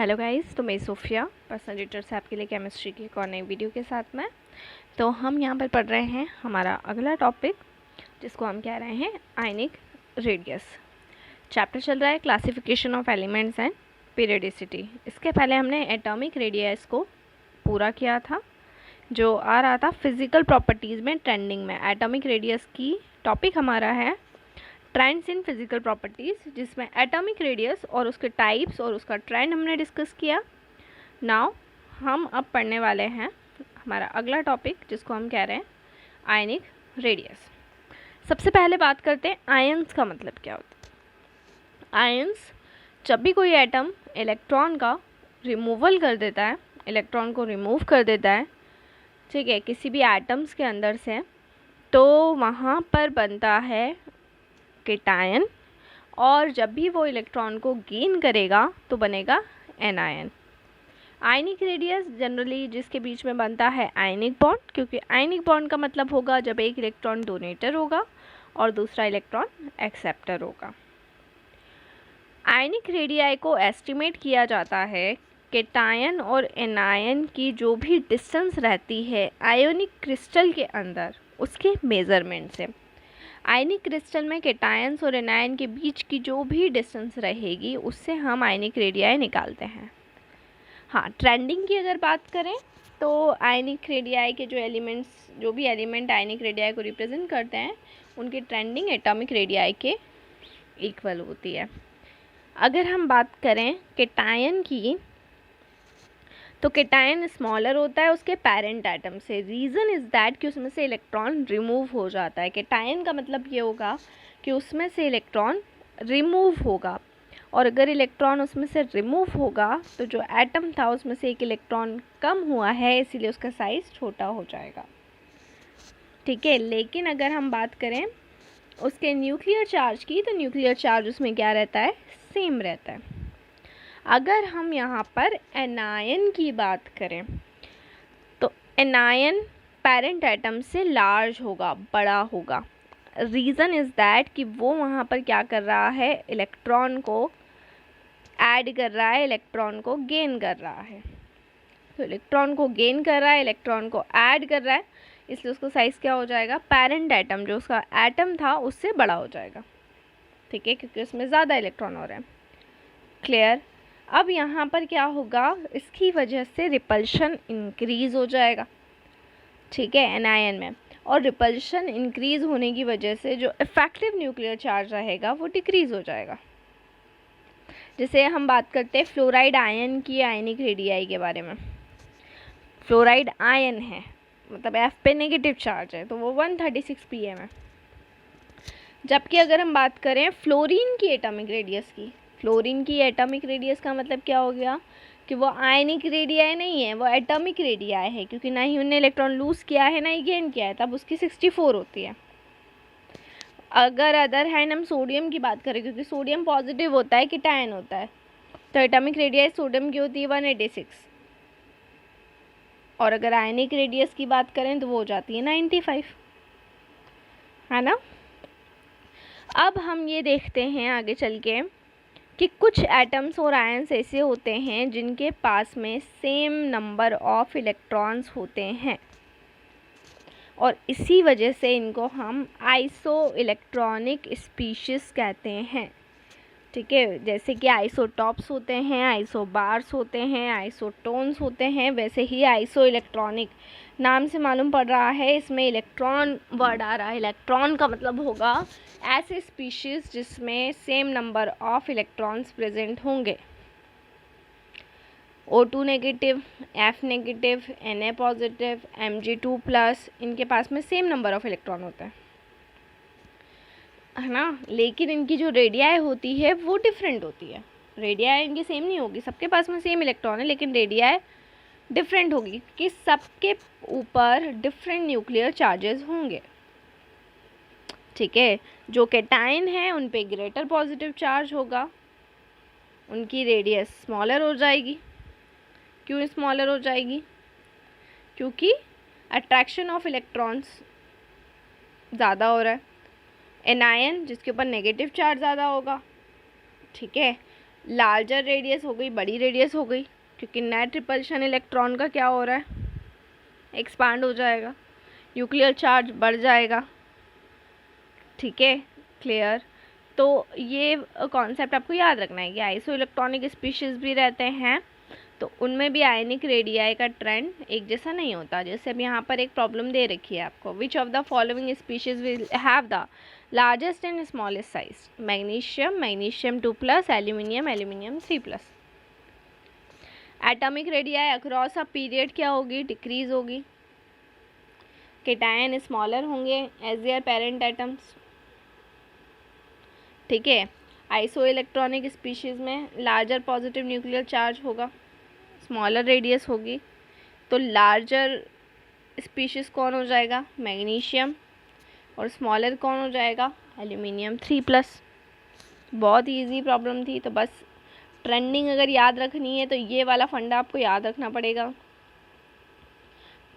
Hello guys, तो मैं Sophia personal tutor से आपके लिए केमिस्ट्री की एक और नई वीडियो के साथ में। तो हम यहाँ पर पढ़ रहे हैं हमारा अगला टॉपिक, जिसको हम कह रहे हैं आयनिक रेडियस। चैप्टर चल रहा है classification of elements and periodicity. इसके पहले हमने एटॉमिक रेडियस को पूरा किया था, जो आ रहा था फिजिकल प्रॉपर्टीज़ में ट्रेंडिंग में। एटॉमिक रेडियस की टॉपिक हमारा है ट्रेंड्स इन फिजिकल प्रॉपर्टीज़, जिसमें एटॉमिक रेडियस और उसके टाइप्स और उसका ट्रेंड हमने डिस्कस किया। नाउ हम अब पढ़ने वाले हैं हमारा अगला टॉपिक, जिसको हम कह रहे हैं आयनिक रेडियस। सबसे पहले बात करते हैं आयंस का मतलब क्या होता है। आयंस जब भी कोई एटम इलेक्ट्रॉन का रिमूवल कर देता है, इलेक्ट्रॉन को रिमूव कर देता है, ठीक है, किसी भी एटम्स के अंदर से, तो वहाँ पर बनता है केटायन, और जब भी वो इलेक्ट्रॉन को गेन करेगा तो बनेगा एनायन। आयनिक रेडियस जनरली जिसके बीच में बनता है आयनिक बॉन्ड, क्योंकि आयनिक बॉन्ड का मतलब होगा जब एक इलेक्ट्रॉन डोनेटर होगा और दूसरा इलेक्ट्रॉन एक्सेप्टर होगा। आयनिक रेडियाई को एस्टिमेट किया जाता है केटायन और एनायन की जो भी डिस्टेंस रहती है आयोनिक क्रिस्टल के अंदर, उसके मेज़रमेंट से। आयनिक क्रिस्टल में केटायंस और एनायन के बीच की जो भी डिस्टेंस रहेगी, उससे हम आयनिक रेडियाई निकालते हैं। हाँ, ट्रेंडिंग की अगर बात करें तो आयनिक रेडियाई के जो भी एलिमेंट आयनिक रेडियाई को रिप्रेजेंट करते हैं, उनकी ट्रेंडिंग एटॉमिक रेडियाई के इक्वल होती है। अगर हम बात करें केटायन की, तो केटायन स्मॉलर होता है उसके पेरेंट एटम से। रीज़न इज़ दैट कि उसमें से इलेक्ट्रॉन रिमूव हो जाता है। केटायन का मतलब ये होगा कि उसमें से इलेक्ट्रॉन रिमूव होगा, और अगर इलेक्ट्रॉन उसमें से रिमूव होगा तो जो एटम था उसमें से एक इलेक्ट्रॉन कम हुआ है, इसीलिए उसका साइज़ छोटा हो जाएगा, ठीक है। लेकिन अगर हम बात करें उसके न्यूक्लियर चार्ज की, तो न्यूक्लियर चार्ज उसमें क्या रहता है, सेम रहता है। अगर हम यहाँ पर एनायन की बात करें, तो एनायन पेरेंट एटम से लार्ज होगा, बड़ा होगा। रीज़न इज़ दैट कि वो वहाँ पर क्या कर रहा है, इलेक्ट्रॉन को ऐड कर रहा है, इलेक्ट्रॉन को गेन कर रहा है। तो इलेक्ट्रॉन को गेन कर रहा है, इलेक्ट्रॉन को ऐड कर रहा है, इसलिए उसका साइज़ क्या हो जाएगा, पेरेंट एटम जो उसका एटम था उससे बड़ा हो जाएगा, ठीक है, क्योंकि उसमें ज़्यादा इलेक्ट्रॉन हो रहे हैं। क्लियर। अब यहाँ पर क्या होगा, इसकी वजह से रिपल्शन इंक्रीज़ हो जाएगा, ठीक है, एनायन में। और रिपल्शन इंक्रीज़ होने की वजह से जो इफेक्टिव न्यूक्लियर चार्ज रहेगा वो डिक्रीज़ हो जाएगा। जैसे हम बात करते हैं फ्लोराइड आयन की आयनिक रेडियाई के बारे में। फ्लोराइड आयन है, मतलब F पे नेगेटिव चार्ज है, तो वो 136 pm है। जबकि अगर हम बात करें फ्लोरीन की एटॉमिक रेडियस की, फ्लोरीन की एटॉमिक रेडियस का मतलब क्या हो गया कि वो आयनिक रेडियाई नहीं है, वो एटॉमिक रेडियाई है, क्योंकि ना ही उन्हें इलेक्ट्रॉन लूज़ किया है ना ही गेन किया है, तब उसकी 64 होती है। अगर अदर हैंड हम सोडियम की बात करें, क्योंकि सोडियम पॉजिटिव होता है, केटायन होता है, तो एटॉमिक रेडियाई सोडियम की होती है 186, और अगर आयनिक रेडियस की बात करें तो वो हो जाती है 95, है ना। अब हम ये देखते हैं आगे चल के कि कुछ एटम्स और आयंस ऐसे होते हैं जिनके पास में सेम नंबर ऑफ इलेक्ट्रॉन्स होते हैं, और इसी वजह से इनको हम आइसो इलेक्ट्रॉनिक स्पीशीज़ कहते हैं, ठीक है। जैसे कि आइसोटॉप्स होते हैं, आइसोबार्स होते हैं, आइसोटोन्स होते हैं, वैसे ही आइसो इलेक्ट्रॉनिक नाम से मालूम पड़ रहा है, इसमें इलेक्ट्रॉन वर्ड आ रहा है। इलेक्ट्रॉन का मतलब होगा ऐसे स्पीशीज़ जिसमें same number of electrons present होंगे। O2 negative, F negative, Na positive, Mg2+, इनके पास में सेम नंबर ऑफ इलेक्ट्रॉन होता है ना। लेकिन इनकी जो रेडियाई होती है वो डिफरेंट होती है। रेडियाई इनकी सेम नहीं होगी, सबके पास में सेम इलेक्ट्रॉन है, लेकिन रेडियाई डिफरेंट होगी कि सबके ऊपर डिफरेंट न्यूक्लियर चार्जेस होंगे, ठीक है। जो केटायन है उन पे ग्रेटर पॉजिटिव चार्ज होगा, उनकी रेडियस स्मॉलर हो जाएगी। क्यों स्मॉलर हो जाएगी, क्योंकि अट्रैक्शन ऑफ इलेक्ट्रॉन्स ज़्यादा हो रहा है। एनायन जिसके ऊपर नेगेटिव चार्ज ज़्यादा होगा, ठीक है, लार्जर रेडियस हो गई, बड़ी रेडियस हो गई, क्योंकि नेट रिपल्शन इलेक्ट्रॉन का क्या हो रहा है, एक्सपांड हो जाएगा, न्यूक्लियर चार्ज बढ़ जाएगा। ठीक है, क्लियर। तो ये कॉन्सेप्ट आपको याद रखना है कि आइसो इलेक्ट्रॉनिक स्पीशीज़ भी रहते हैं, तो उनमें भी आयनिक रेडियाई का ट्रेंड एक जैसा नहीं होता। जैसे अब यहाँ पर एक प्रॉब्लम दे रखी है आपको, which of the following species will have the largest and smallest size, magnesium, magnesium 2+, aluminium, aluminium 3+। Atomic radii across a period क्या होगी, डिक्रीज होगी। केटायन स्मॉलर होंगे एज देयर पेरेंट एटम्स। ठीक है, आइसो इलेक्ट्रॉनिक स्पीशीज़ में larger positive nuclear charge होगा, smaller radius होगी, तो लार्जर स्पीशीज़ कौन हो जाएगा, मैग्नीशियम, और स्मॉलर कौन हो जाएगा, एल्यूमिनियम 3+। बहुत इजी प्रॉब्लम थी, तो बस ट्रेंडिंग अगर याद रखनी है तो ये वाला फंडा आपको याद रखना पड़ेगा।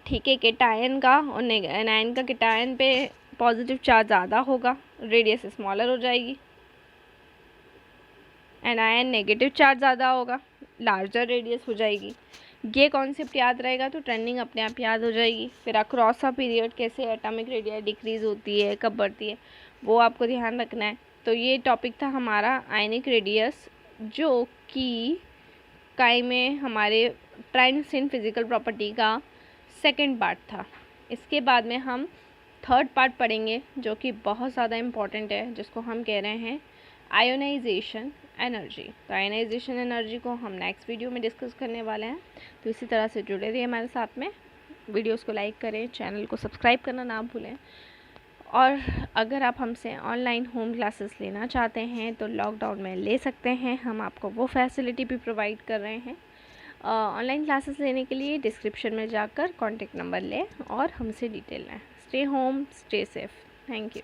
ठीक है, केटायन का और एनायन का केटायन पे पॉजिटिव चार्ज ज़्यादा होगा, रेडियस स्मॉलर हो जाएगी। एनायन नेगेटिव चार्ज ज़्यादा होगा, लार्जर रेडियस हो जाएगी। ये कॉन्सेप्ट याद रहेगा तो ट्रेंडिंग अपने आप याद हो जाएगी। फिर अक्रॉस अ पीरियड कैसे एटॉमिक रेडियाई डिक्रीज होती है, कब बढ़ती है, वो आपको ध्यान रखना है। तो ये टॉपिक था हमारा आयनिक रेडियस, जो कि काई में हमारे ट्रेंड्स इन फिजिकल प्रॉपर्टी का सेकंड पार्ट था। इसके बाद में हम थर्ड पार्ट पढ़ेंगे, जो कि बहुत ज़्यादा इम्पॉर्टेंट है, जिसको हम कह रहे हैं आयोनाइजेशन एनर्जी। तो आयोनाइजेशन एनर्जी को हम नेक्स्ट वीडियो में डिस्कस करने वाले हैं। तो इसी तरह से जुड़े रहिए हमारे साथ में, वीडियोस को लाइक करें, चैनल को सब्सक्राइब करना ना भूलें। और अगर आप हमसे ऑनलाइन होम क्लासेस लेना चाहते हैं तो लॉकडाउन में ले सकते हैं, हम आपको वो फैसिलिटी भी प्रोवाइड कर रहे हैं। ऑनलाइन क्लासेस लेने के लिए डिस्क्रिप्शन में जाकर कॉन्टेक्ट नंबर लें और हमसे डिटेल लें। Stay home, stay safe. Thank you.